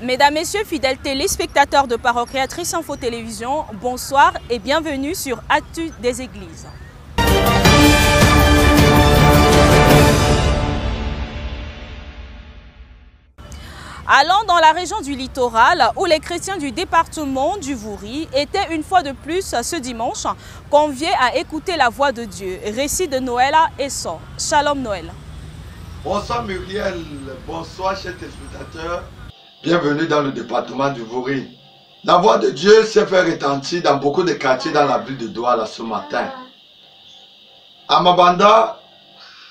Mesdames, Messieurs, fidèles téléspectateurs de Parole Créatrice Info Télévision, bonsoir et bienvenue sur Actu des Églises. Allons dans la région du littoral où les chrétiens du département du Vouri étaient une fois de plus ce dimanche conviés à écouter la voix de Dieu. Récit de Noël et sort. Shalom Noël. Bonsoir Muriel, bonsoir chers téléspectateurs. Bienvenue dans le département du Vouri. La voix de Dieu s'est fait retentir dans beaucoup de quartiers dans la ville de Douala ce matin. À Mabanda,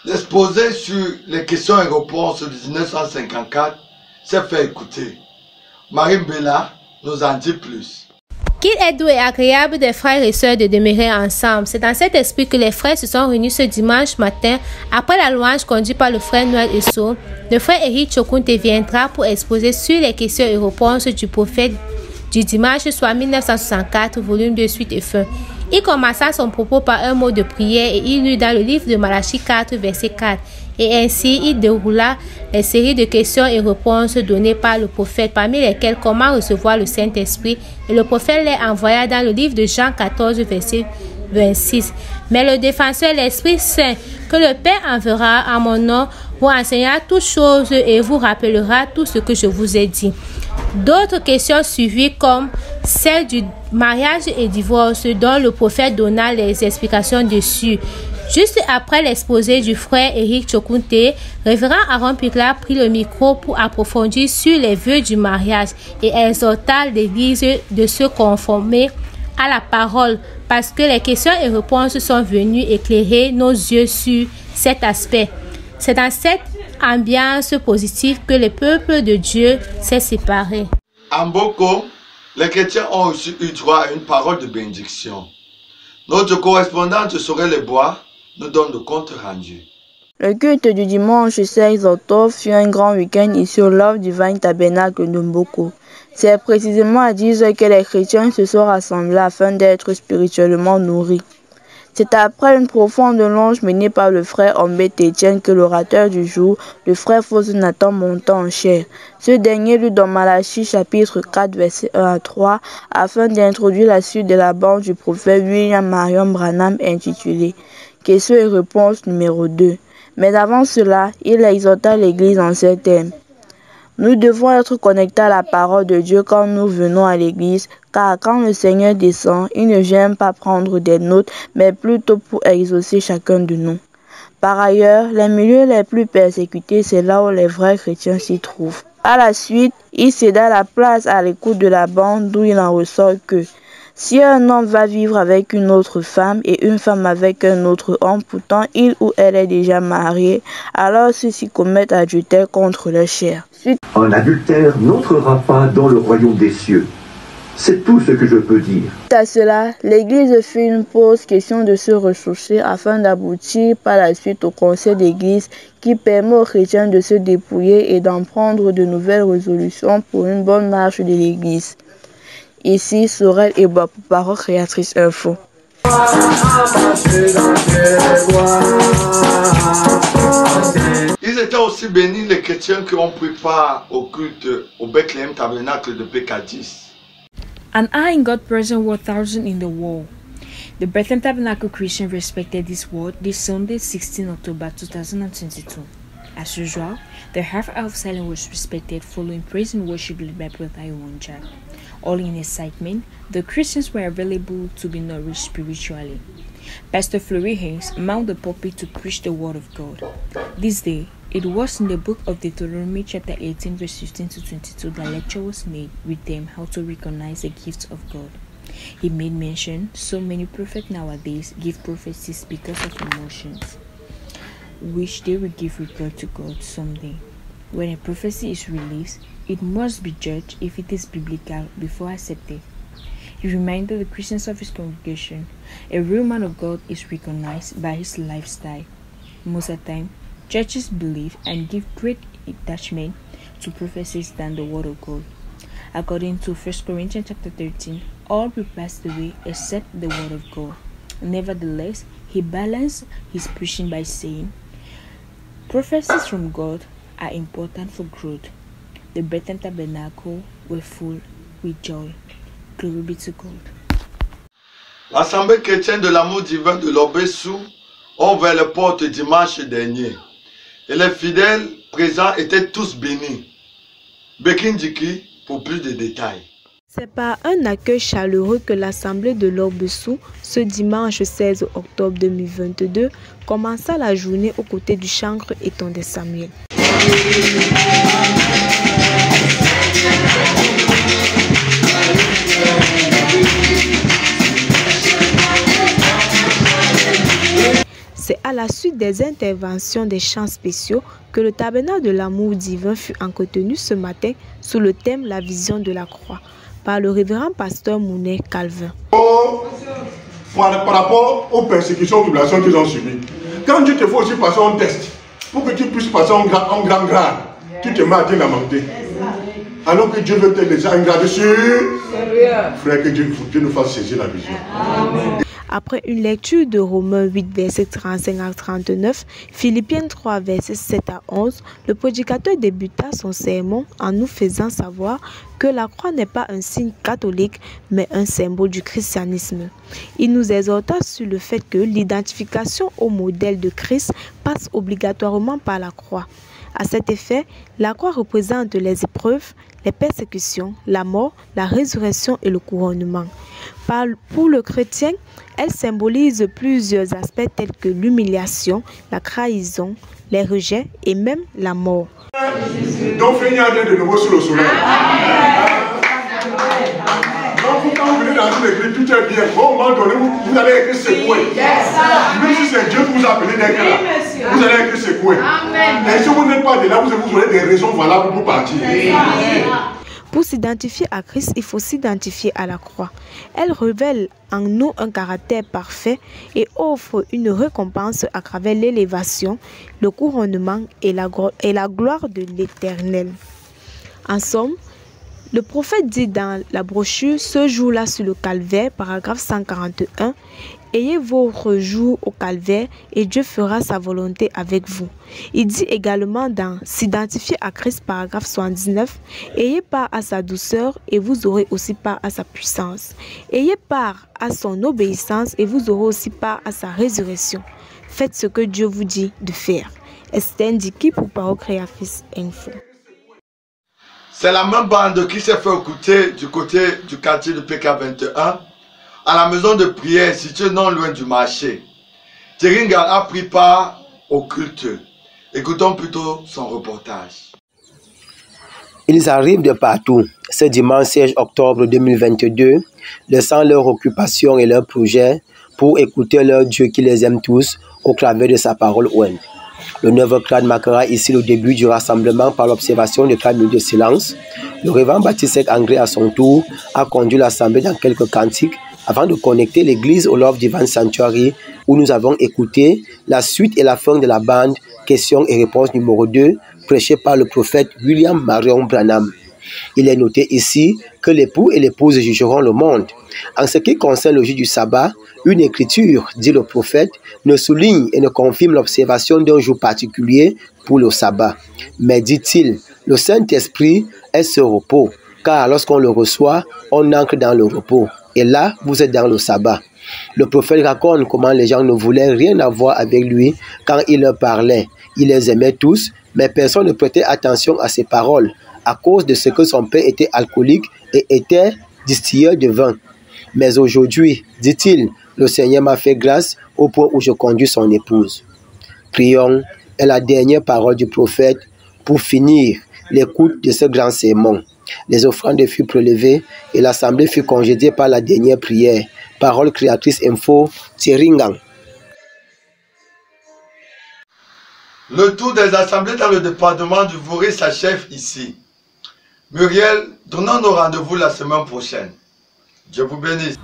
l'exposé sur les questions et réponses de 1954 s'est fait écouter. Marie Bella nous en dit plus. Qu'il est doux et agréable des frères et sœurs de demeurer ensemble. C'est dans cet esprit que les frères se sont réunis ce dimanche matin après la louange conduite par le frère Noël Esso. Le frère Eric Chokunte viendra pour exposer sur les questions et réponses du prophète du dimanche, soit 1964, volume 2, suite et fin. Il commença son propos par un mot de prière et il lut dans le livre de Malachie 4, verset 4. Et ainsi, il déroula les séries de questions et réponses données par le prophète, parmi lesquelles comment recevoir le Saint-Esprit. Et le prophète les envoya dans le livre de Jean 14, verset 26. Mais le défenseur, l'Esprit Saint, que le Père enverra en mon nom, vous enseignera toutes choses et vous rappellera tout ce que je vous ai dit. D'autres questions suivirent comme celle du mariage et divorce dont le prophète donna les explications dessus. Juste après l'exposé du frère Eric Chokunte, révérend Aaron Pigla prit le micro pour approfondir sur les vœux du mariage et exhorta l'Église de se conformer à la parole parce que les questions et réponses sont venues éclairer nos yeux sur cet aspect. C'est dans cette ambiance positive que le peuple de Dieu s'est séparé. En Boko, les chrétiens ont aussi eu droit à une parole de bénédiction. Notre correspondante Sorel Lebois nous donne le compte rendu. Le culte du dimanche 16 octobre fut un grand week-end ici au Love Divine Tabernacle de Mboko. C'est précisément à 10 h que les chrétiens se sont rassemblés afin d'être spirituellement nourris. C'est après une profonde louange menée par le frère Ombé Etienne que l'orateur du jour, le frère Fose Nathan, monta en chair. Ce dernier lut dans Malachie chapitre 4 versets 1 à 3 afin d'introduire la suite de la bande du prophète William Marion Branham intitulée Questions et réponses numéro 2. Mais avant cela, il exhorta l'Église en ces termes. Nous devons être connectés à la parole de Dieu quand nous venons à l'Église, car quand le Seigneur descend, il ne vient pas prendre des notes, mais plutôt pour exaucer chacun de nous. Par ailleurs, les milieux les plus persécutés, c'est là où les vrais chrétiens s'y trouvent. À la suite, il céda la place à l'écoute de la bande d'où il en ressort que si un homme va vivre avec une autre femme et une femme avec un autre homme, pourtant il ou elle est déjà marié, alors ceux-ci commettent adultère contre leur chair. Un adultère n'entrera pas dans le royaume des cieux. C'est tout ce que je peux dire. À cela, l'Église fit une pause, question de se ressourcer afin d'aboutir par la suite au conseil d'Église qui permet aux chrétiens de se dépouiller et d'en prendre de nouvelles résolutions pour une bonne marche de l'Église. Ici, Sorel et Bois pour Parole Créatrice Info. Ils étaient aussi bénis les chrétiens qui ont pris part au culte au Bethlehem Tabernacle de Pécadis. And I in God present were thousands in the world. The Bethlehem Tabernacle Christians respected this word this Sunday, 16 October 2022. As usual, the half-hour of silence was respected following praise and worship led by Brother Iwanja. All in excitement, the Christians were available to be nourished spiritually. Pastor Fleury Hayes mounted the pulpit to preach the word of God. This day, it was in the book of Deuteronomy chapter 18 verse 15 to 22 that lecture was made with them how to recognize the gifts of God. He made mention so many prophets nowadays give prophecies because of emotions, which they will give regard to God someday. When a prophecy is released, it must be judged if it is biblical before accepted. He reminded the Christians of his congregation, a real man of God is recognized by his lifestyle. Most of the time, churches believe and give great attachment to prophecies than the word of God. According to 1 Corinthians chapter 13, all will pass away except the word of God. Nevertheless, he balanced his preaching by saying, prophecies from God are important for growth. The Bethlehem Tabernacle were full with joy. Glory be to God. L'Assemblée chrétienne de l'amour divin de l'Obessou ont ouvert les portes dimanche dernier. Et les fidèles présents étaient tous bénis. Bekindiki pour plus de détails. C'est par un accueil chaleureux que l'Assemblée de l'Obessou, ce dimanche 16 octobre 2022, commença la journée aux côtés du chancre et tondé Samuel. C'est à la suite des interventions des chants spéciaux que le tabernacle de l'amour divin fut entretenu ce matin sous le thème La vision de la croix par le révérend pasteur Mounet Calvin. Par rapport aux persécutions, aux tribulations qu'ils ont subies, quand Dieu te fait aussi passer un test, pour que tu puisses passer en grand grade, tu te mets à dire la vérité. Alors que Dieu veut te laisser un grade sur, frère, que Dieu nous fasse saisir la vision. Amen. Après une lecture de Romains 8, versets 35 à 39, Philippiens 3, versets 7 à 11, le prédicateur débuta son sermon en nous faisant savoir que la croix n'est pas un signe catholique, mais un symbole du christianisme. Il nous exhorta sur le fait que l'identification au modèle de Christ passe obligatoirement par la croix. À cet effet, la croix représente les épreuves, les persécutions, la mort, la résurrection et le couronnement. Pour le chrétien, elle symbolise plusieurs aspects tels que l'humiliation, la trahison, les rejets et même la mort. Donc, il y a de nouveau sur le soleil. Donc, quand vous venez dans une église, tout est bien. Au moment donné, vous allez écrire secoué. Même si c'est Dieu qui vous a appelé d'être là, vous allez écrire secoué. Et si vous n'êtes pas de là, vous aurez des raisons valables pour partir. Pour s'identifier à Christ, il faut s'identifier à la croix. Elle révèle en nous un caractère parfait et offre une récompense à travers l'élévation, le couronnement et la gloire de l'Éternel. En somme, le prophète dit dans la brochure « Ce jour-là sur le calvaire », paragraphe 141, « Ayez votre jour au calvaire et Dieu fera sa volonté avec vous ». Il dit également dans « S'identifier à Christ », paragraphe 79, « Ayez part à sa douceur et vous aurez aussi part à sa puissance. Ayez part à son obéissance et vous aurez aussi part à sa résurrection. Faites ce que Dieu vous dit de faire. » Esther Ndiki pour Parole Créatrice Info. C'est la même bande qui s'est fait écouter du côté du quartier de PK21 à la maison de prière située non loin du marché. Teringa a pris part au culte. Écoutons plutôt son reportage. Ils arrivent de partout. Ce dimanche 16 octobre 2022, laissant leur occupation et leurs projets pour écouter leur Dieu qui les aime tous au clavier de sa parole ouest. Le 9 crâne marquera ici le début du rassemblement par l'observation de 4 minutes de silence. Le révérend Baptiste André, à son tour, a conduit l'assemblée dans quelques cantiques avant de connecter l'église au Love Divine Sanctuary où nous avons écouté la suite et la fin de la bande questions et réponses numéro 2 prêchée par le prophète William Marion Branham. Il est noté ici que l'époux et l'épouse jugeront le monde. En ce qui concerne le jour du sabbat, une écriture, dit le prophète, ne souligne et ne confirme l'observation d'un jour particulier pour le sabbat. Mais, dit-il, le Saint-Esprit est ce repos, car lorsqu'on le reçoit, on entre dans le repos. Et là, vous êtes dans le sabbat. Le prophète raconte comment les gens ne voulaient rien avoir avec lui quand il leur parlait. Il les aimait tous, mais personne ne prêtait attention à ses paroles, à cause de ce que son père était alcoolique et était distilleur de vin. Mais aujourd'hui, dit-il, le Seigneur m'a fait grâce au point où je conduis son épouse. Prions, est la dernière parole du prophète pour finir l'écoute de ce grand sermon. Les offrandes furent prélevées et l'assemblée fut congédiée par la dernière prière. Parole Créatrice Info, Thierry-Ngang. Le tour des assemblées dans le département du Vouri s'achève ici. Muriel, donnons-nous rendez-vous la semaine prochaine. Dieu vous bénisse.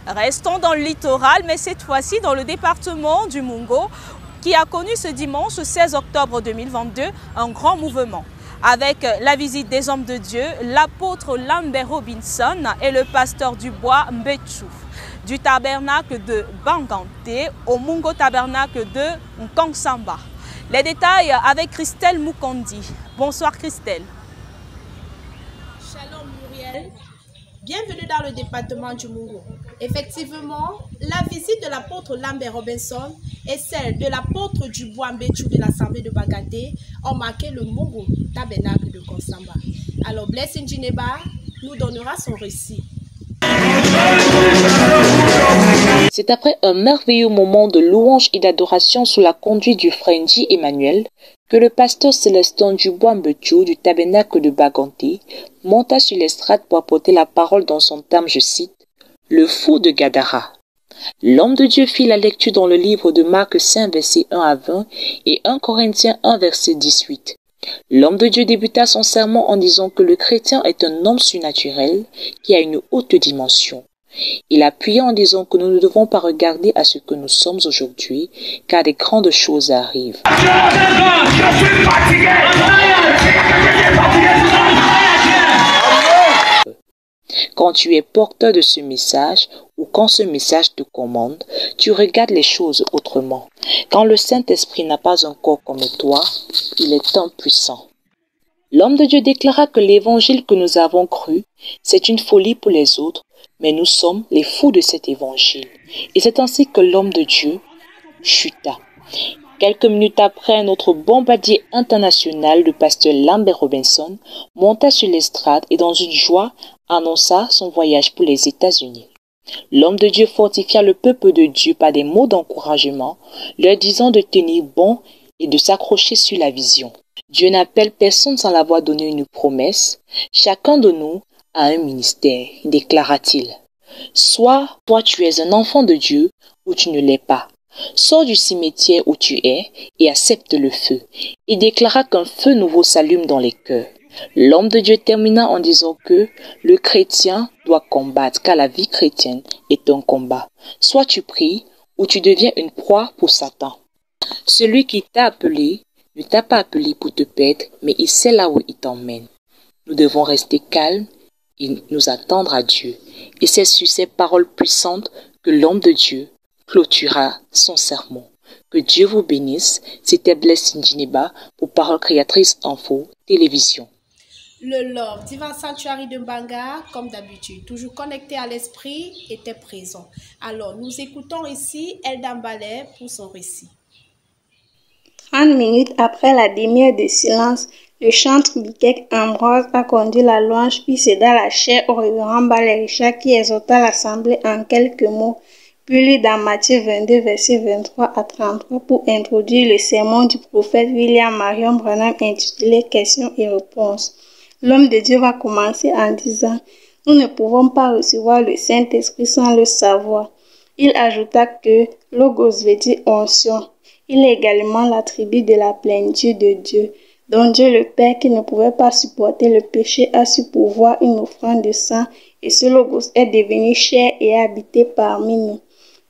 Restons dans le littoral, mais cette fois-ci dans le département du Mungo, qui a connu ce dimanche 16 octobre 2022 un grand mouvement. Avec la visite des hommes de Dieu, l'apôtre Lambert Robinson et le pasteur du bois Mbetchou, du tabernacle de Bangante au Mungo tabernacle de Nkangsamba. Les détails avec Christelle Mukondi. Bonsoir Christelle. Emmanuel. Bienvenue dans le département du Mungu. Effectivement, la visite de l'apôtre Lambert Robinson et celle de l'apôtre Dubois Mbetchou de l'Assemblée de Bagadé ont marqué le Mungu tabernacle de Konsamba. Alors Blessing Djineba nous donnera son récit. C'est après un merveilleux moment de louange et d'adoration sous la conduite du frère Ndji Emmanuel que le pasteur Célestin Dubois Mbetchou du tabernacle de Baganté monta sur l'estrade pour apporter la parole dans son terme, je cite, « Le fou de Gadara ». L'homme de Dieu fit la lecture dans le livre de Marc 5, versets 1 à 20 et 1 Corinthiens 1, verset 18. L'homme de Dieu débuta son sermon en disant que le chrétien est un homme surnaturel qui a une haute dimension. Il appuya en disant que nous ne devons pas regarder à ce que nous sommes aujourd'hui, car des grandes choses arrivent. Quand tu es porteur de ce message, ou quand ce message te commande, tu regardes les choses autrement. Quand le Saint-Esprit n'a pas un corps comme toi, il est impuissant. L'homme de Dieu déclara que l'évangile que nous avons cru, c'est une folie pour les autres, mais nous sommes les fous de cet évangile. Et c'est ainsi que l'homme de Dieu chuta. Quelques minutes après, notre bombardier international, le pasteur Lambert Robinson, monta sur l'estrade et dans une joie annonça son voyage pour les États-Unis. L'homme de Dieu fortifia le peuple de Dieu par des mots d'encouragement, leur disant de tenir bon et de s'accrocher sur la vision. Dieu n'appelle personne sans l'avoir donné une promesse. Chacun de nous a un ministère, déclara-t-il. Soit toi tu es un enfant de Dieu ou tu ne l'es pas. Sors du cimetière où tu es et accepte le feu. Il déclara qu'un feu nouveau s'allume dans les cœurs. L'homme de Dieu termina en disant que le chrétien doit combattre, car la vie chrétienne est un combat. Soit tu pries ou tu deviens une proie pour Satan. Celui qui t'a appelé ne t'a pas appelé pour te perdre, mais il sait là où il t'emmène. Nous devons rester calmes et nous attendre à Dieu. Et c'est sur ces paroles puissantes que l'homme de Dieu clôtura son sermon. Que Dieu vous bénisse. C'était Blessing Djineba pour Parole Créatrice Info Télévision. Le Lord Divin Sanctuary de Mbanga, comme d'habitude, toujours connecté à l'esprit, était présent. Alors, nous écoutons ici Elda Mbale pour son récit. 30 minutes après la demi-heure de silence, le chantre Bikek Ambroise a conduit la louange puis céda la chair au révérend Balerisha qui exhorta l'assemblée en quelques mots, puis lut dans Matthieu 22, versets 23 à 33 pour introduire le sermon du prophète William Marion Branham intitulé « Questions et réponses ». L'homme de Dieu va commencer en disant « Nous ne pouvons pas recevoir le Saint-Esprit sans le savoir ». Il ajouta que « Logos veut dire onction ». Il est également l'attribut de la plénitude de Dieu, dont Dieu le Père qui ne pouvait pas supporter le péché a su pourvoir une offrande de sang et ce Logos est devenu chair et a habité parmi nous.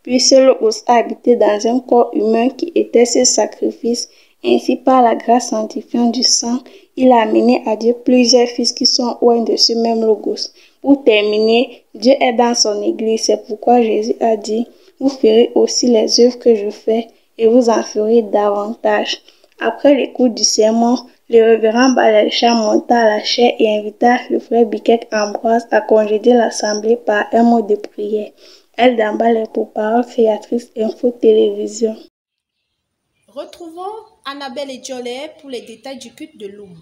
Puis ce Logos a habité dans un corps humain qui était ce sacrifice. Ainsi, par la grâce sanctifiante du sang, il a amené à Dieu plusieurs fils qui sont loin de ce même Logos. Pour terminer, Dieu est dans son Église. C'est pourquoi Jésus a dit « Vous ferez aussi les œuvres que je fais et vous en ferez davantage. » Après l'écoute du sermon, le révérend Balerisha monta à la chaire et invita le frère Bikek Ambroise à congédier l'assemblée par un mot de prière. Elle d'emballe pour Parole Créatrice Info Télévision. Retrouvons Annabelle et Jolet pour les détails du culte de Loum.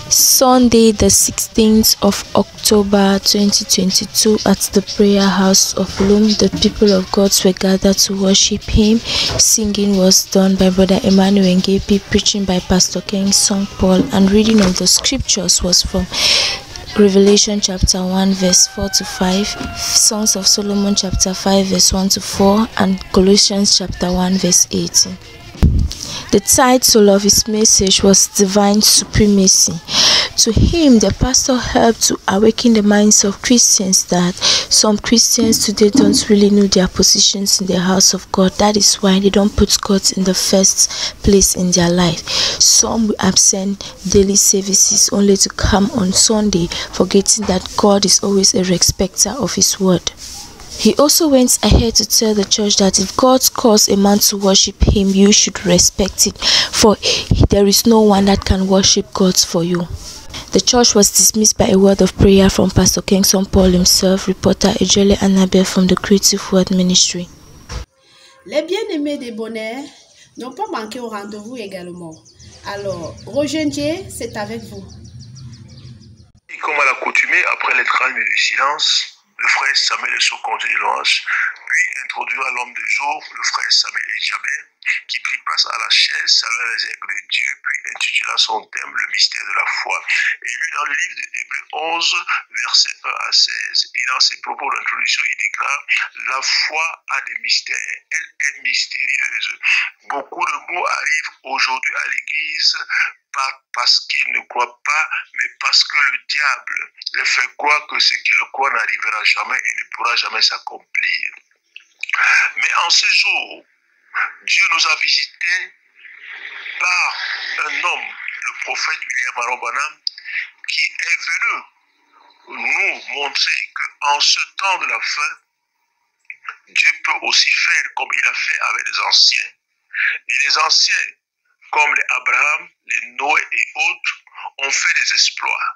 Sunday, the 16th of October 2022, at the prayer house of Loum, the people of God were gathered to worship Him. Singing was done by Brother Emmanuel Ngepi, preaching by Pastor King Song Paul, and reading of the scriptures was from Revelation chapter 1 verse 4 to 5, Songs of Solomon chapter 5 verse 1 to 4, and Colossians chapter 1 verse 18. The title of his message was Divine Supremacy. To him, the pastor helped to awaken the minds of Christians that some Christians today don't really know their positions in the house of God. That is why they don't put God in the first place in their life. Some will absent daily services only to come on Sunday, forgetting that God is always a respecter of His word. He also went ahead to tell the church that if God calls a man to worship Him, you should respect it, for there is no one that can worship God for you. The church was dismissed by a word of prayer from Pastor Kingston Paul himself, reporter Ejele Annabelle from the Creative Word Ministry. Les bien-aimés des Bonnets n'ont pas manqué au rendez-vous également. Alors, Roger Ndié, c'est avec vous. Comme à l'accoutumée, après les 30 minutes de silence, le frère Samuel Esso conduit les louanges, puis introduira l'homme du jour, le frère Samuel Ejabé, qui prit place à la chaise, salua les aigles de Dieu, puis intitula son thème le mystère de la foi. Et lu dans le livre de Hébreux 11, versets 1 à 16. Et dans ses propos d'introduction, il déclare: la foi a des mystères, elle est mystérieuse. Beaucoup de mots arrivent aujourd'hui à l'église, pas parce qu'ils ne croient pas, mais parce que le diable les fait croire que ce qu'ils croient n'arrivera jamais et ne pourra jamais s'accomplir. Mais en ce jour, Dieu nous a visités par un homme, le prophète William Aaron Branham, qui est venu nous montrer qu'en ce temps de la fin, Dieu peut aussi faire comme il a fait avec les anciens. Et les anciens, comme les Abraham, les Noé et autres, ont fait des exploits.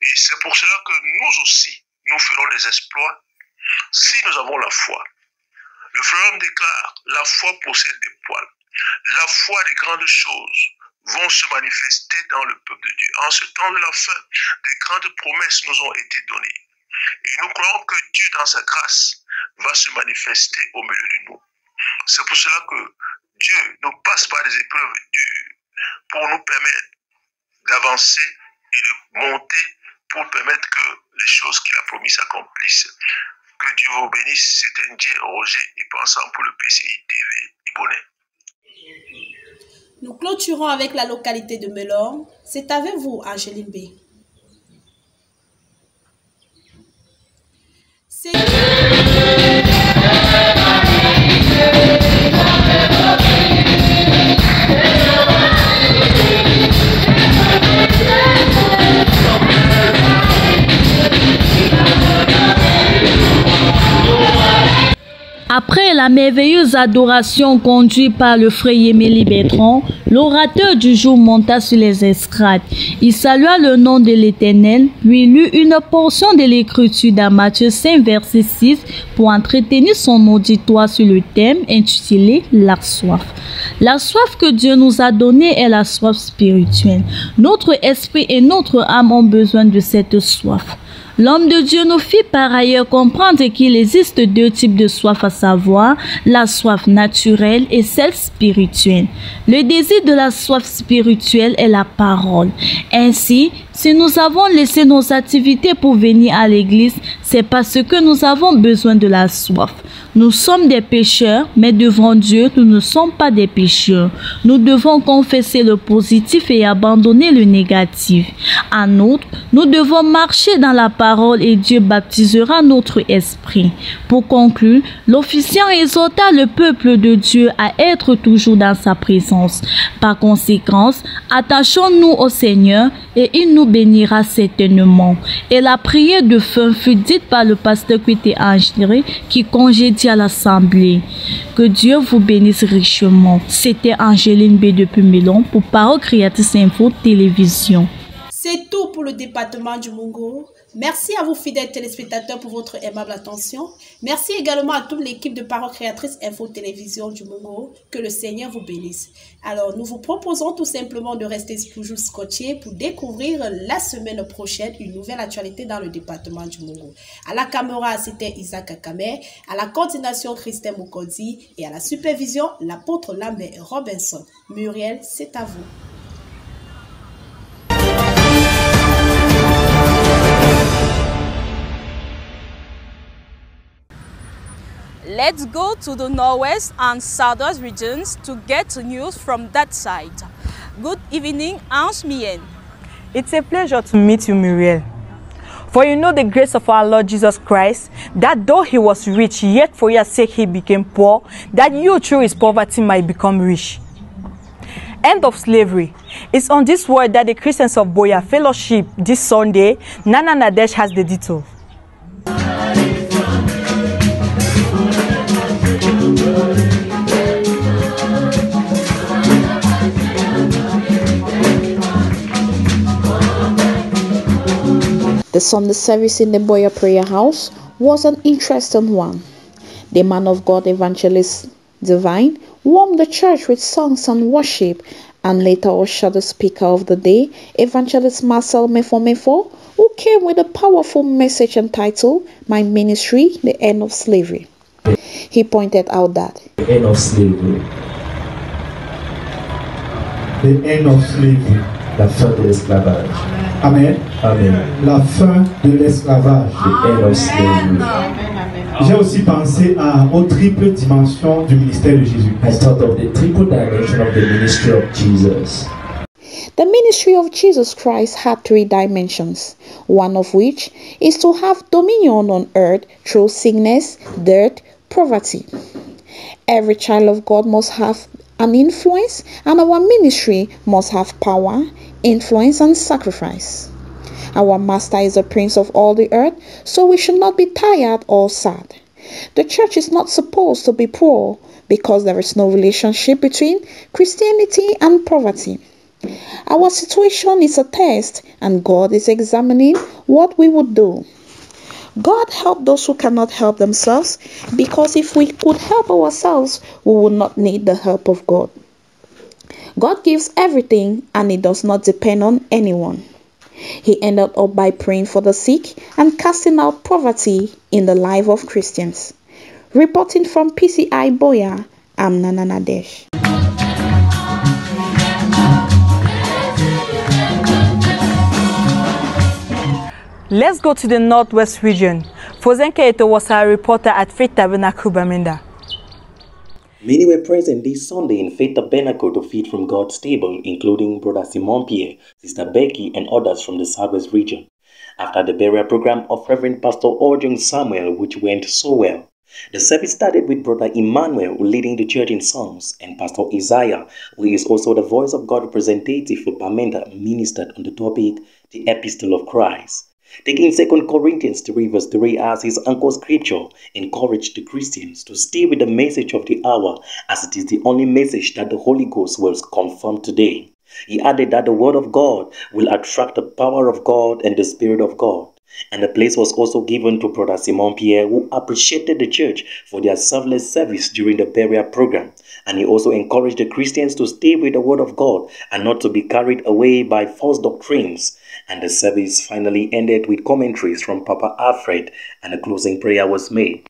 Et c'est pour cela que nous aussi, nous ferons des exploits si nous avons la foi. Le frère déclare: la foi possède des poils. La foi des grandes choses vont se manifester dans le peuple de Dieu. En ce temps de la fin, des grandes promesses nous ont été données. Et nous croyons que Dieu, dans sa grâce, va se manifester au milieu de nous. C'est pour cela que Dieu nous passe par des épreuves dures pour nous permettre d'avancer et de monter, pour permettre que les choses qu'il a promis s'accomplissent. Que Dieu vous bénisse. C'était Ndié Roger et pensant pour le PCI TV Ibonais. Nous clôturons avec la localité de Melon. C'est avec vous, Angéline B. Après la merveilleuse adoration conduite par le frère Yéméli Bertrand, l'orateur du jour monta sur les estrades. Il salua le nom de l'Éternel, puis lut une portion de l'Écriture dans Matthieu 5, verset 6, pour entretenir son auditoire sur le thème intitulé « La soif ». La soif que Dieu nous a donnée est la soif spirituelle. Notre esprit et notre âme ont besoin de cette soif. L'homme de Dieu nous fit par ailleurs comprendre qu'il existe deux types de soif, à savoir la soif naturelle et celle spirituelle. Le désir de la soif spirituelle est la parole. Ainsi, si nous avons laissé nos activités pour venir à l'église, c'est parce que nous avons besoin de la soif. Nous sommes des pécheurs, mais devant Dieu, nous ne sommes pas des pécheurs. Nous devons confesser le positif et abandonner le négatif. En outre, nous devons marcher dans la parole et Dieu baptisera notre esprit. Pour conclure, l'officiant exhorta le peuple de Dieu à être toujours dans sa présence. Par conséquent, attachons-nous au Seigneur et il nous bénira certainement. Et la prière de fin fut dite par le pasteur qui était enregistré, qui congédia à l'assemblée. Que Dieu vous bénisse richement. C'était Angéline B depuis Melon pour Parole Créatrice Info Télévision. C'est tout pour le département du Mungo. Merci à vous fidèles téléspectateurs pour votre aimable attention. Merci également à toute l'équipe de Parole Créatrice Info Télévision du Mungo. Que le Seigneur vous bénisse. Alors, nous vous proposons tout simplement de rester toujours scotchés pour découvrir la semaine prochaine une nouvelle actualité dans le département du Mungo. À la caméra, c'était Isaac Akame. À la coordination, Christine Mukodi. Et à la supervision, l'apôtre Lambert Robinson. Muriel, c'est à vous. Let's go to the northwest and southwest regions to get news from that side. Good evening, Ange Mien. It's a pleasure to meet you, Muriel. For you know the grace of our Lord Jesus Christ, that though he was rich, yet for your sake he became poor, that you through his poverty might become rich. End of slavery. It's on this word that the Christians of Boya Fellowship this Sunday, Nana Nadesh has the details. The Sunday service in the Boya Prayer House was an interesting one. The man of God, Evangelist Divine, warmed the church with songs and worship, and later ushered the speaker of the day, Evangelist Marcel Mefo, who came with a powerful message entitled, My Ministry, the End of Slavery. He pointed out that the end of slavery, la fin de l'esclavage. Amen. Amen. La fin de l'esclavage. The end of slavery. J'ai aussi pensé aux triples dimensions du ministère de Jésus. I thought of the triple dimension of the ministry of Jesus. The ministry of Jesus Christ had 3 dimensions, one of which is to have dominion on earth through sickness, death, poverty. Every child of God must have an influence, and our ministry must have power, influence, and sacrifice. Our Master is the Prince of all the earth, so we should not be tired or sad. The church is not supposed to be poor because there is no relationship between Christianity and poverty. Our situation is a test, and God is examining what we would do. God help those who cannot help themselves, because if we could help ourselves, we would not need the help of God. God gives everything, and it does not depend on anyone. He ended up by praying for the sick and casting out poverty in the life of Christians. Reporting from PCI Boya, I'm Nana Nadesh. Let's go to the Northwest region. Fozenke Eto was our reporter at Faith Tabernacle, Bamenda. Many were present this Sunday in Faith Tabernacle to feed from God's table, including Brother Simon Pierre, Sister Becky, and others from the Southwest region. After the burial program of Reverend Pastor Ojung Samuel, which went so well, the service started with Brother Emmanuel leading the church in songs, and Pastor Isaiah, who is also the Voice of God representative for Bamenda, ministered on the topic, the Epistle of Christ. Taking 2 Corinthians 3 verse 3 as his anchor scripture, encouraged the Christians to stay with the message of the hour, as it is the only message that the Holy Ghost will confirm today. He added that the Word of God will attract the power of God and the Spirit of God. And the place was also given to Brother Simon Pierre, who appreciated the church for their selfless service during the burial program. And he also encouraged the Christians to stay with the Word of God and not to be carried away by false doctrines. And the service finally ended with commentaries from Papa Alfred, and a closing prayer was made.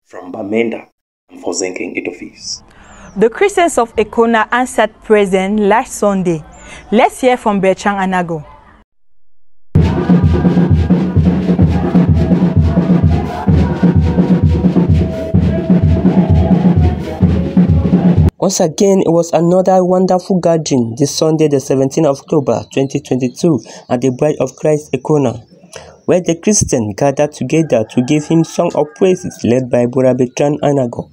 From Bamenda, I'm Fozenke Etofis. The Christians of Ekona answered present last Sunday. Let's hear from Bertrand Anago. Once again, it was another wonderful gathering this Sunday, the 17th of October 2022, at the Bride of Christ Ekona, where the Christians gathered together to give him song of praises led by Brother Bertrand Anago.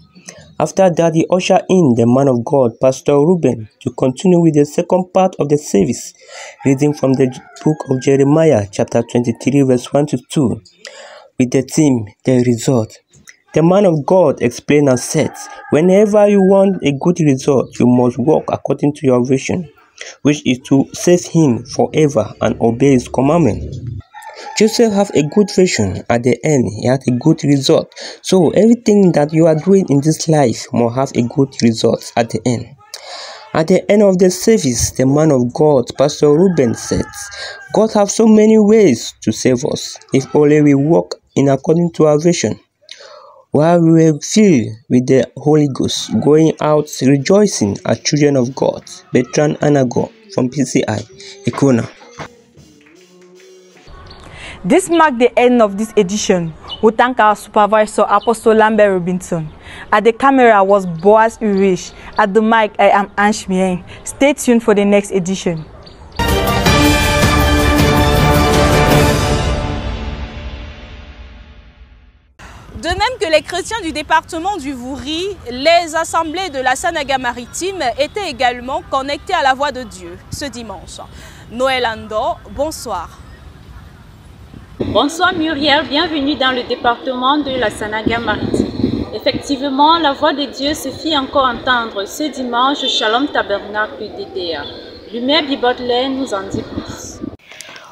After that, he ushered in the man of God, Pastor Ruben, to continue with the second part of the service, reading from the book of Jeremiah, chapter 23, verse 1 to 2, with the theme, The Result. The man of God explained and said, whenever you want a good result, you must walk according to your vision, which is to serve him forever and obey his commandment. Joseph had a good vision. At the end, he had a good result. So everything that you are doing in this life must have a good result at the end. At the end of the service, the man of God, Pastor Ruben, said, God has so many ways to save us, if only we walk in according to our vision. While we were filled with the Holy Ghost, going out rejoicing as children of God. Bertrand Anago from PCI, Ekona. This marked the end of this edition. We thank our supervisor, Apostle Lambert Robinson. At the camera was Boaz Urish. At the mic, I am Ange Mien. Stay tuned for the next edition. De même que les chrétiens du département du Vouri, les assemblées de la Sanaga maritime étaient également connectés à la voix de Dieu ce dimanche. Noël Ando, bonsoir. Bonsoir Muriel, bienvenue dans le département de la Sanaga maritime. Effectivement, la voix de Dieu se fit encore entendre ce dimanche au Shalom Tabernacle d'Edea. Lumière Bibotler nous en dit plus.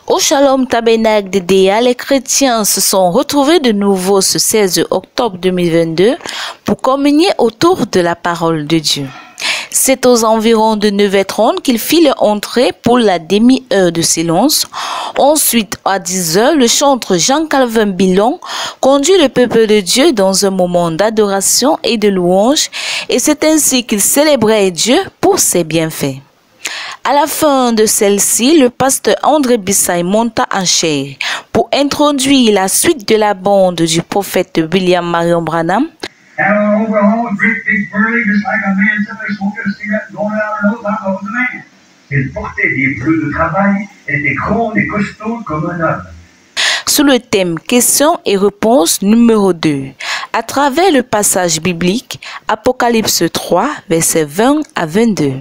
Au Shalom Tabernacle de Déa, les chrétiens se sont retrouvés de nouveau ce 16 octobre 2022 pour communier autour de la parole de Dieu. C'est aux environs de 9h30 qu'il fit leur entrée pour la demi-heure de silence. Ensuite, à 10h, le chantre Jean-Calvin Bilon conduit le peuple de Dieu dans un moment d'adoration et de louange, et c'est ainsi qu'il célébrait Dieu pour ses bienfaits. À la fin de celle-ci, le pasteur André Bissaï monta en chair pour introduire la suite de la bande du prophète William Marion Branham. Il portait des bleus de travail, était grand et costaud comme un homme. Sous le thème questions et réponses numéro 2, à travers le passage biblique Apocalypse 3, versets 20 à 22.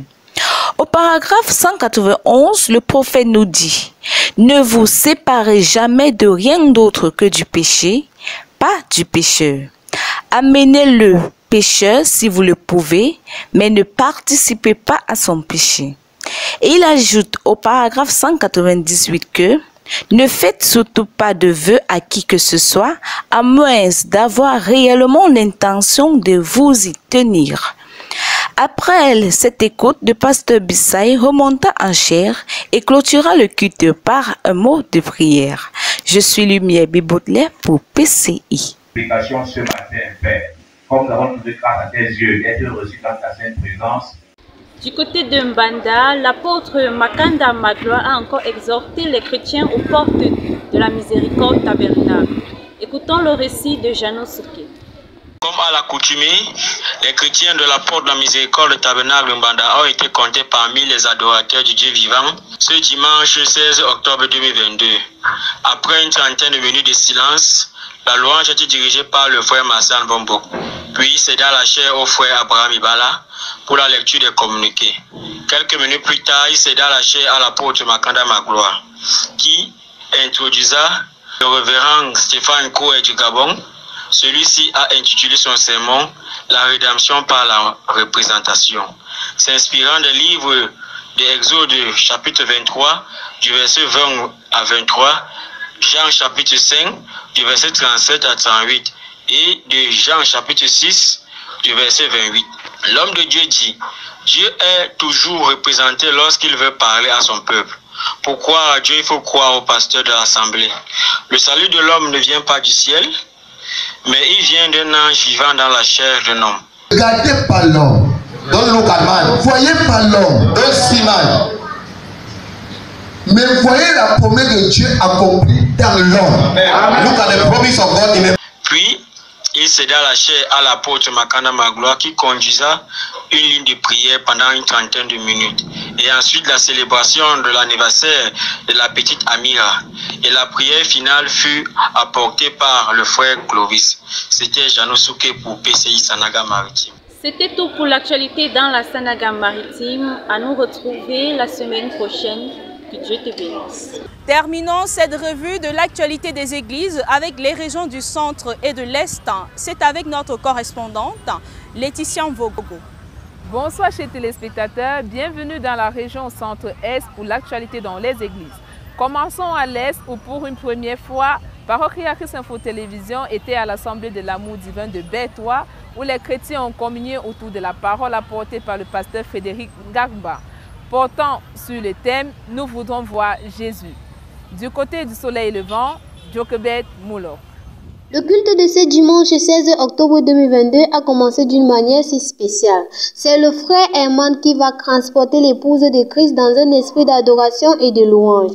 Au paragraphe 191, le prophète nous dit « Ne vous séparez jamais de rien d'autre que du péché, pas du pécheur. Amenez le pécheur si vous le pouvez, mais ne participez pas à son péché. » Et il ajoute au paragraphe 198 que « Ne faites surtout pas de vœux à qui que ce soit, à moins d'avoir réellement l'intention de vous y tenir. » Après cette écoute, le pasteur Bissaï remonta en chair et clôtura le culte par un mot de prière. Je suis Lumière Bibotler pour PCI. Ce matin, Père, comme nous avons trouvé grâce à tes yeux d'être reçus dans ta sainte présence. Du côté de Mbanda, l'apôtre Makanda Magloire a encore exhorté les chrétiens aux portes de la miséricorde tabernacle. Écoutons le récit de Jano Souké. Comme à l'accoutumée, les chrétiens de la porte de la miséricorde tabernacle Mbanda ont été comptés parmi les adorateurs du Dieu vivant ce dimanche 16 octobre 2022. Après une trentaine de minutes de silence, la louange a été dirigée par le frère Marcel Bombo, puis céda la chair au frère Abraham Ibala pour la lecture des communiqués. Quelques minutes plus tard, il céda la chair à l'apôtre Makanda Magloire, qui introduisa le révérend Stéphane Koué du Gabon. Celui-ci a intitulé son sermon « La rédemption par la représentation », s'inspirant des livres d'Exode chapitre 23, du verset 20 à 23, Jean chapitre 5, du verset 37 à 38, et de Jean chapitre 6, du verset 28. L'homme de Dieu dit « Dieu est toujours représenté lorsqu'il veut parler à son peuple. Pourquoi à Dieu il faut croire au pasteur de l'assemblée? Le salut de l'homme ne vient pas du ciel, mais il vient d'un ange vivant dans la chair d'un homme. Regardez pas l'homme, don't look at man. Voyez pas l'homme, don't see man. Mais voyez la promesse de Dieu accomplie dans l'homme. Look at the promise of God in a... Puis, il céda la chair à l'apôtre Makanda Magloire qui conduisa une ligne de prière pendant une trentaine de minutes. Et ensuite la célébration de l'anniversaire de la petite Amira. Et la prière finale fut apportée par le frère Clovis. C'était Jano Souké pour PCI Sanaga Maritime. C'était tout pour l'actualité dans la Sanaga Maritime. À nous retrouver la semaine prochaine. Que Dieu te bénisse. Terminons cette revue de l'actualité des églises avec les régions du centre et de l'Est. C'est avec notre correspondante, Laetitia Mvogo. Bonsoir chers téléspectateurs, bienvenue dans la région centre-est pour l'actualité dans les églises. Commençons à l'Est où pour une première fois, Parochia Christ Info Télévision était à l'Assemblée de l'amour divin de Bertois où les chrétiens ont communié autour de la parole apportée par le pasteur Frédéric Gagba. Portant sur le thème « Nous voudrons voir Jésus ». Du côté du soleil levant, Jochebed Moulok. Le culte de ce dimanche 16 octobre 2022 a commencé d'une manière si spéciale. C'est le frère Herman qui va transporter l'épouse de Christ dans un esprit d'adoration et de louange.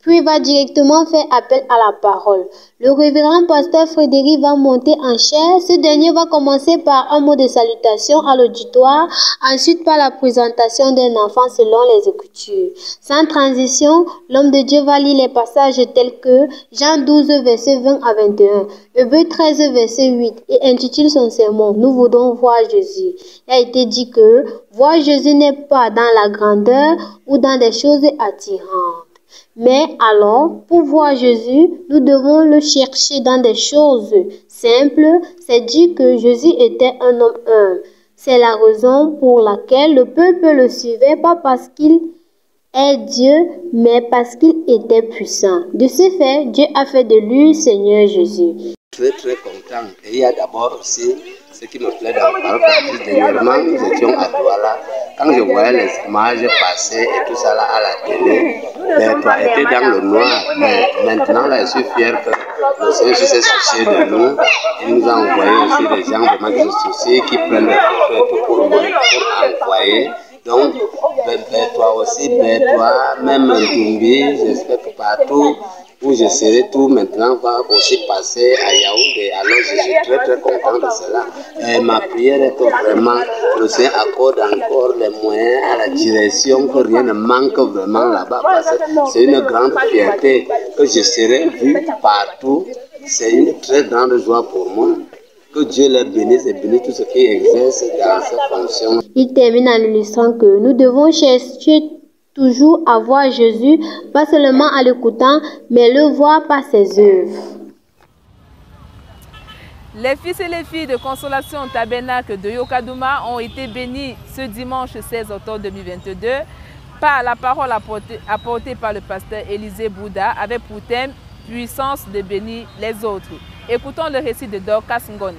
Puis va directement faire appel à la parole. Le révérend pasteur Frédéric va monter en chair. Ce dernier va commencer par un mot de salutation à l'auditoire, ensuite par la présentation d'un enfant selon les Écritures. Sans transition, l'homme de Dieu va lire les passages tels que Jean 12, versets 20 à 21, Hébreux 13, verset 8, et intitule son sermon « Nous voulons voir Jésus ». Il a été dit que voir Jésus n'est pas dans la grandeur ou dans des choses attirantes. Mais alors, pour voir Jésus, nous devons le chercher dans des choses simples. C'est dit que Jésus était un homme humble. C'est la raison pour laquelle le peuple le suivait, pas parce qu'il est Dieu, mais parce qu'il était puissant. De ce fait, Dieu a fait de lui Seigneur Jésus. Très content. Et il y a d'abord aussi ce qui me plaît dans la parole, parce que dernièrement, nous étions à Douala. Quand je voyais les images passer et tout ça là à la télé, Bertois était dans le noir. Mais maintenant, là, je suis fier que le Seigneur s'est soucié de nous. Il nous a envoyé aussi des gens vraiment qui se soucient, qui prennent des photos et tout pour envoyer. Donc, Bertois aussi, Bertois, même Ndumbi, j'espère que partout où je serai, tout maintenant va aussi passer à Yaoundé. Alors je suis très content de cela. Et ma prière est que vraiment le Seigneur accorde encore les moyens à la direction, que rien ne manque vraiment là-bas, parce que c'est une grande fierté que je serai vu partout. C'est une très grande joie pour moi. Que Dieu les bénisse et bénisse tout ce qui exerce dans cette fonction. Il termine en illustrant que nous devons chercher toujours à voir Jésus, pas seulement en l'écoutant, mais le voir par ses œuvres. Les fils et les filles de Consolation Tabernacle de Yokadouma ont été bénis ce dimanche 16 octobre 2022 par la parole apportée par le pasteur Élisée Bouddha avec pour thème « Puissance de bénir les autres ». Écoutons le récit de Dorcas Ngone.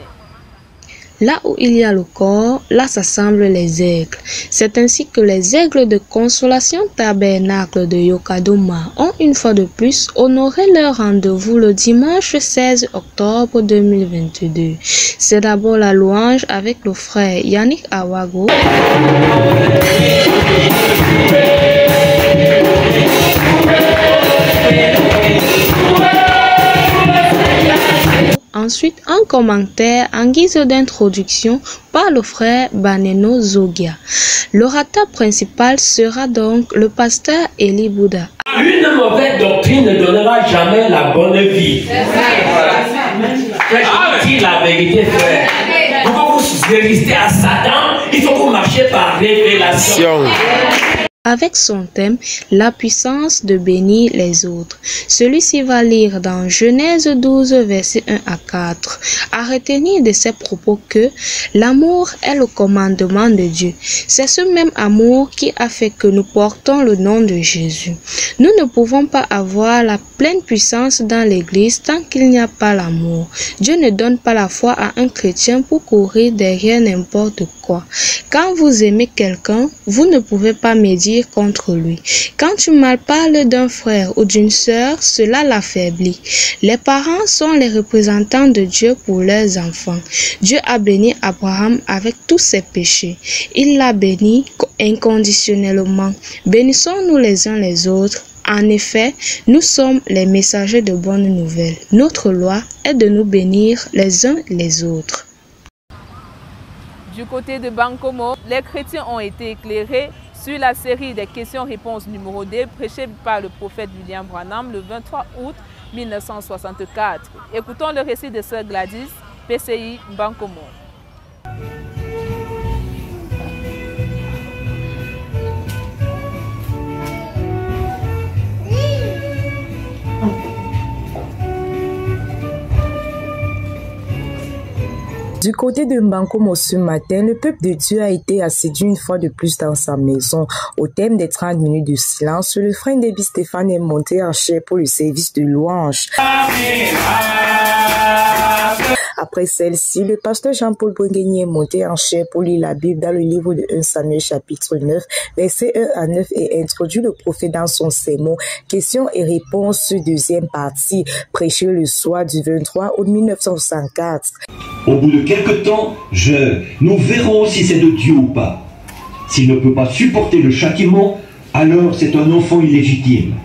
Là où il y a le corps, là s'assemblent les aigles. C'est ainsi que les aigles de Consolation Tabernacle de Yokadouma ont une fois de plus honoré leur rendez-vous le dimanche 16 octobre 2022. C'est d'abord la louange avec le frère Yannick Awago. Ensuite, un commentaire en guise d'introduction par le frère Baneno Zogia. L'orateur principal sera donc le pasteur Eli Bouddha. Une mauvaise doctrine ne donnera jamais la bonne vie. Je dis la vérité, frère. Pourquoi vous résistez à Satan? Il faut que vous marchiez par révélation. Avec son thème, la puissance de bénir les autres. Celui-ci va lire dans Genèse 12, versets 1 à 4. À retenir de ces propos que l'amour est le commandement de Dieu. C'est ce même amour qui a fait que nous portons le nom de Jésus. Nous ne pouvons pas avoir la pleine puissance dans l'Église tant qu'il n'y a pas l'amour. Dieu ne donne pas la foi à un chrétien pour courir derrière n'importe quoi. Quand vous aimez quelqu'un, vous ne pouvez pas médire contre lui. Quand tu mal parles d'un frère ou d'une sœur, cela l'affaiblit. Les parents sont les représentants de Dieu pour leurs enfants. Dieu a béni Abraham avec tous ses péchés. Il l'a béni inconditionnellement. Bénissons-nous les uns les autres. En effet, nous sommes les messagers de bonnes nouvelles. Notre loi est de nous bénir les uns les autres. Du côté de Bankomo, les chrétiens ont été éclairés sur la série des questions-réponses numéro 2 prêchée par le prophète William Branham le 23 août 1964. Écoutons le récit de Sœur Gladys, PCI Bankomo. Du côté de Mbankomo ce matin, le peuple de Dieu a été assidu une fois de plus dans sa maison. Au thème des 30 minutes de silence, le frère Ndébi Stéphane est monté en chair pour le service de louange. Après celle-ci, le pasteur Jean-Paul Bouengeni est monté en chair pour lire la Bible dans le livre de 1 Samuel chapitre 9, versets 1 à 9 et introduit le prophète dans son sermon. Questions et réponses, deuxième partie, prêché le soir du 23 août 1964. Au bout de quelque temps, nous verrons si c'est de Dieu ou pas. S'il ne peut pas supporter le châtiment, alors c'est un enfant illégitime.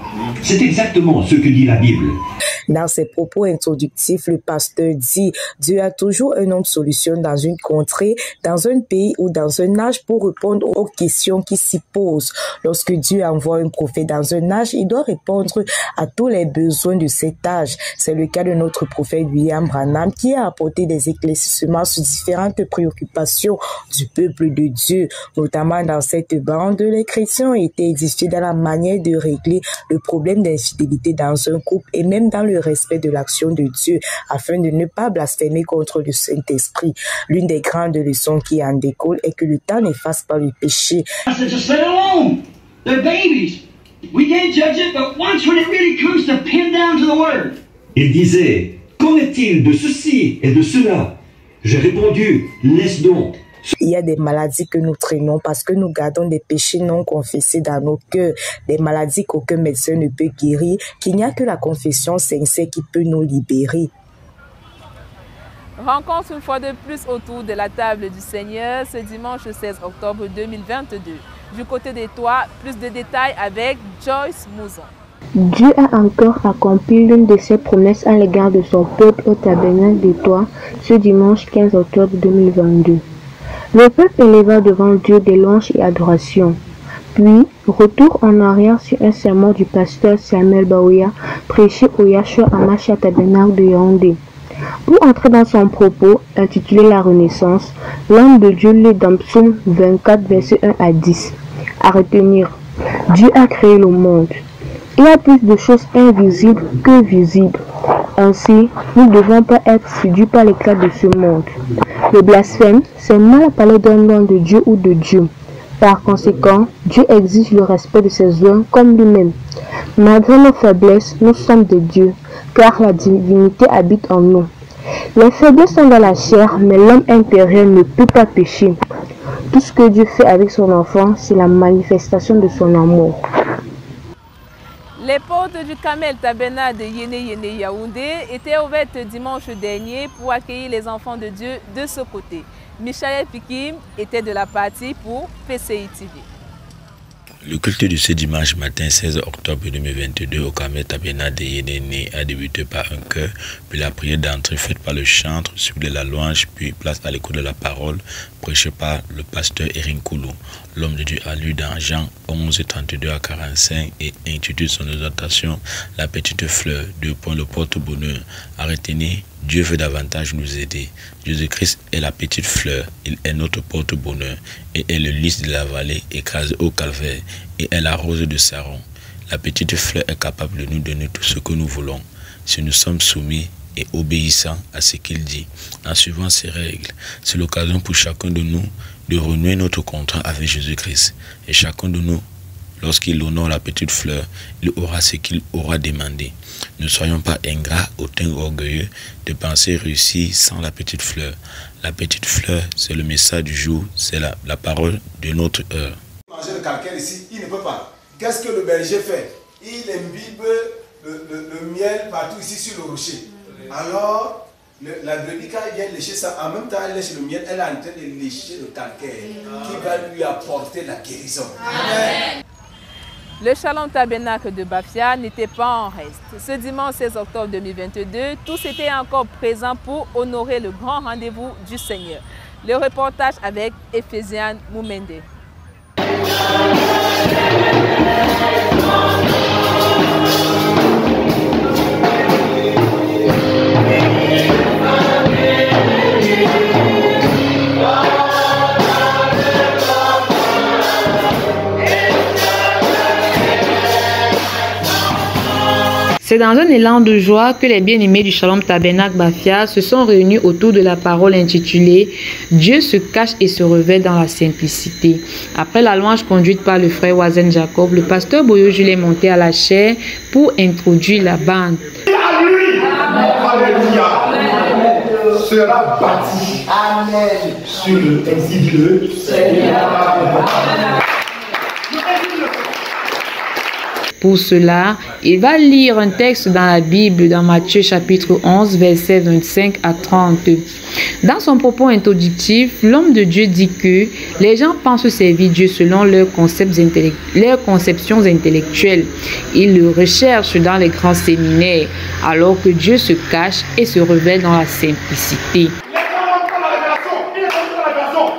C'est exactement ce que dit la Bible. Dans ses propos introductifs, le pasteur dit « Dieu a toujours un homme solution dans une contrée, dans un pays ou dans un âge pour répondre aux questions qui s'y posent. Lorsque Dieu envoie un prophète dans un âge, il doit répondre à tous les besoins de cet âge. C'est le cas de notre prophète William Branham qui a apporté des éclaircissements sur différentes préoccupations du peuple de Dieu. Notamment dans cette bande, les chrétiens ont été édifiés dans la manière de régler le problème d'infidélité dans un couple et même dans le respect de l'action de Dieu afin de ne pas blasphémer contre le Saint-Esprit. L'une des grandes leçons qui en découle est que le temps n'efface pas le péché. Il disait, qu'en est-il de ceci et de cela? J'ai répondu, laisse donc. Il y a des maladies que nous traînons parce que nous gardons des péchés non confessés dans nos cœurs, des maladies qu'aucun médecin ne peut guérir, qu'il n'y a que la confession sincère qui peut nous libérer. Rencontre une fois de plus autour de la table du Seigneur ce dimanche 16 octobre 2022. Du côté des toits, plus de détails avec Joyce Mouzon. Dieu a encore accompli l'une de ses promesses à l'égard de son peuple au tabernacle des toits ce dimanche 15 octobre 2022. Le peuple éleva devant Dieu des louanges et adorations. Puis, retour en arrière sur un sermon du pasteur Samuel Baouya, prêché au Yahshua Hamashiach tabernacle de Yaoundé. Pour entrer dans son propos, intitulé La Renaissance, l'homme de Dieu lit dans Psaume 24, versets 1 à 10. À retenir, Dieu a créé le monde. Il y a plus de choses invisibles que visibles. Ainsi, nous ne devons pas être séduits par l'éclat de ce monde. Le blasphème, c'est mal à parler d'un nom de Dieu ou de Dieu. Par conséquent, Dieu exige le respect de ses œuvres comme lui-même. Malgré nos faiblesses, nous sommes de Dieu, car la divinité habite en nous. Les faiblesses sont dans la chair, mais l'homme intérieur ne peut pas pécher. Tout ce que Dieu fait avec son enfant, c'est la manifestation de son amour. Les portes du Kamel Tabernacle de Yéné Yaoundé étaient ouvertes dimanche dernier pour accueillir les enfants de Dieu de ce côté. Michael Pikim était de la partie pour PCI TV. Le culte de ce dimanche matin 16 octobre 2022 au Kamel Tabernacle de Yéné a débuté par un chœur, puis la prière d'entrée faite par le chantre, suivi de la louange, puis place à l'écoute de la parole, prêchée par le pasteur Erin Koulou. L'homme de Dieu a lu dans Jean 11, 32 à 45 et intitule son exhortation « La petite fleur », le porte-bonheur. À retenir, Dieu veut davantage nous aider. Jésus-Christ est la petite fleur, il est notre porte-bonheur et est le lys de la vallée écrasé au calvaire et est la rose de Saron. La petite fleur est capable de nous donner tout ce que nous voulons si nous sommes soumis et obéissants à ce qu'il dit, en suivant ses règles. C'est l'occasion pour chacun de nous de renouer notre contrat avec Jésus-Christ. Et chacun de nous, lorsqu'il honore la petite fleur, il aura ce qu'il aura demandé. Ne soyons pas ingrats, hautains ou orgueilleux de penser réussir sans la petite fleur. La petite fleur, c'est le message du jour, c'est la parole de notre heure. Manger le calcaire ici, il ne peut pas. Qu'est-ce que le berger fait? Il imbibe le miel partout ici sur le rocher. Alors, la brebis, quand elle vient lécher ça, en même temps elle lèche le miel, elle est en train de lécher le calcaire qui va lui apporter la guérison. Amen. Le Shalom Tabernacle de Bafia n'était pas en reste. Ce dimanche 16 octobre 2022, tous étaient encore présents pour honorer le grand rendez-vous du Seigneur. Le reportage avec Ephésiane Moumende. C'est dans un élan de joie que les bien-aimés du Shalom Tabernacle Bafia se sont réunis autour de la parole intitulée « Dieu se cache et se revêt dans la simplicité ». Après la louange conduite par le frère Wazen Jacob, le pasteur Boyo Jules est monté à la chaire pour introduire la bande. Sera bâti sur le Seigneur. Pour cela, il va lire un texte dans la Bible, dans Matthieu chapitre 11, versets 25 à 30. Dans son propos introductif, l'homme de Dieu dit que les gens pensent servir Dieu selon leurs conceptions intellectuelles. Ils le recherchent dans les grands séminaires, alors que Dieu se cache et se révèle dans la simplicité.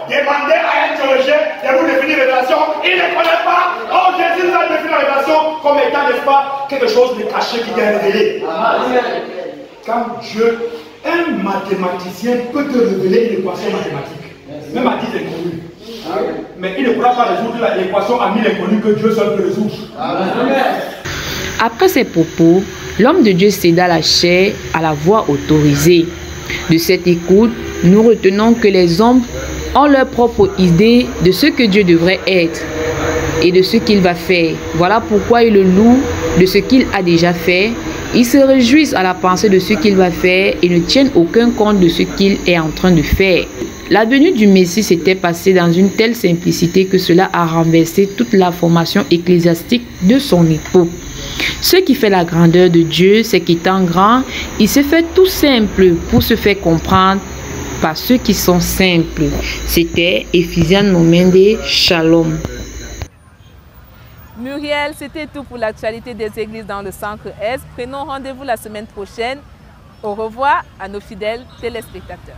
Demandez à un théologien de vous définir révélation, il ne connaît pas. Oh, Jésus nous a défini la révélation comme étant, n'est-ce pas, quelque chose de caché qui est révélé. Quand Dieu, un mathématicien peut te révéler une équation mathématique, même à 10 inconnus, mais il ne pourra pas résoudre l'équation à 1000 inconnus que Dieu seul peut résoudre. Après ces propos, l'homme de Dieu céda la chair à la voix autorisée. De cette écoute, nous retenons que les hommes ont leur propre idée de ce que Dieu devrait être et de ce qu'il va faire. Voilà pourquoi ils le louent de ce qu'il a déjà fait. Ils se réjouissent à la pensée de ce qu'il va faire et ne tiennent aucun compte de ce qu'il est en train de faire. La venue du Messie s'était passée dans une telle simplicité que cela a renversé toute la formation ecclésiastique de son époque. Ce qui fait la grandeur de Dieu, c'est qu'étant grand, il se fait tout simple pour se faire comprendre par ceux qui sont simples. C'était Ephésiens Nomende, Shalom. Muriel, c'était tout pour l'actualité des églises dans le Centre-Est. Prenons rendez-vous la semaine prochaine. Au revoir à nos fidèles téléspectateurs.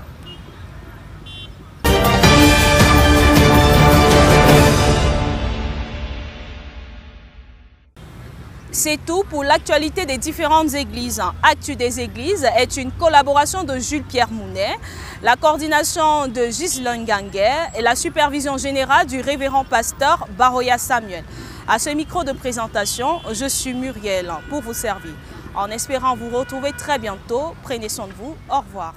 C'est tout pour l'actualité des différentes églises. Actu des églises est une collaboration de Jules-Pierre Mounet, la coordination de Ghislaine Ganguer et la supervision générale du révérend pasteur Baroya Samuel. À ce micro de présentation, je suis Muriel pour vous servir. En espérant vous retrouver très bientôt, prenez soin de vous. Au revoir.